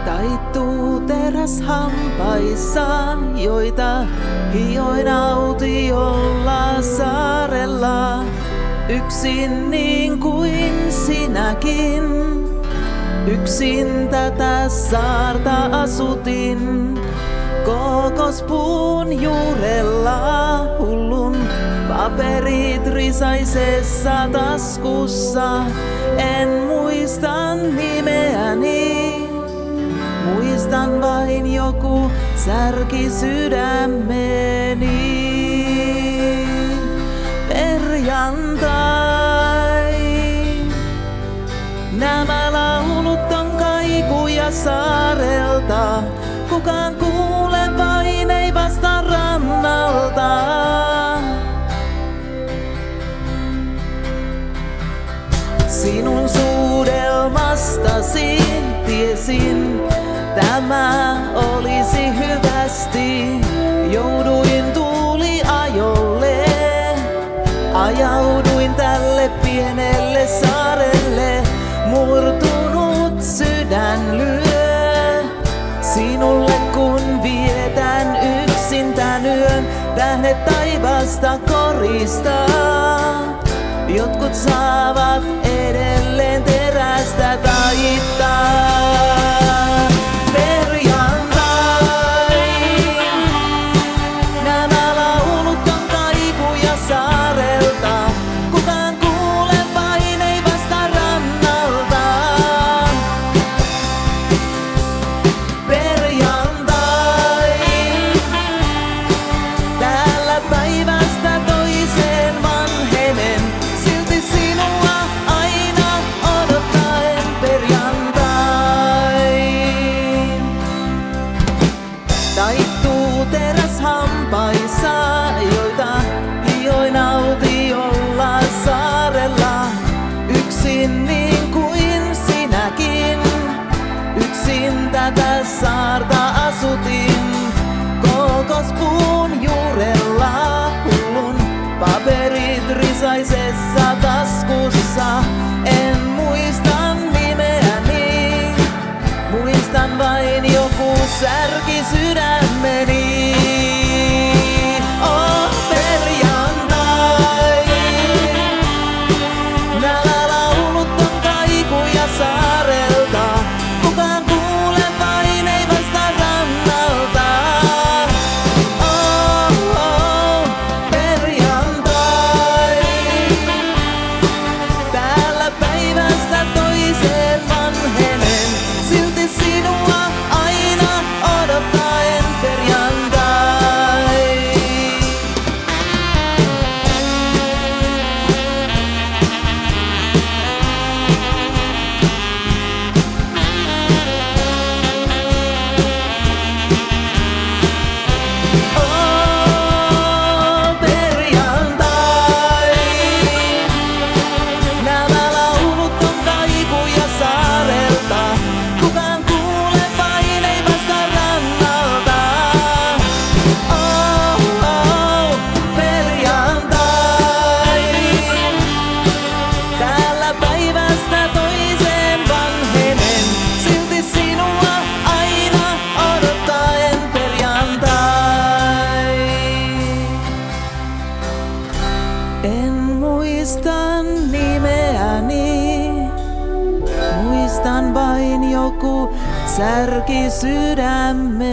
Taittuu teräs hampaissa, joita hioin autiolla saarella. Yksin niin kuin sinäkin, yksin tätä saarta asutin. Kokospuun juurella hullun paperit risaisessa taskussa. En muista nimeäni, muistan vain joku särki sydämeni. Perjantai, nämä laulut on kaikuja saarelta. Kukaan kuule vain ei vasta rannalta. Sinun suudelmastasi tiesin, tämä olisi hyvästi. Jouduin tuuliajolle, ajauduin tälle pienelle saarelle. Murtunut sydän lyö sinulle, kun vietän yksin tän yön. Tähdet taivasta koristaa, jotkut saavat edelleen terästä taittaa. Taittuu teräs hampaissa, joita hioin autiolla saarella. Yksin niin kuin sinäkin, yksin tätä saarta asutin. Kokospuun juurella hullun paperit risaisessa taskussa. En muista nimeäni, muistan vain joku särki sydämeni. Oh, perjantai, nämä laulut on kaikuja saarelta. Kukaan kuule vain ei vasta rannalta. Oh, oh, perjantai, täällä päivästä toiseen vanhenen. Silti sinua aina odottaen perjantai. Oh, perjantai, nämä laulut on kaikuja saarelta. Kukaan kuule vain ei vasta rannalta. Oh, oh, perjantai, täällä päivästä toiseen vanhenen. Silti sinua aina odottaen perjantai. En muista nimeäni, muistan vain joku särki sydämeni.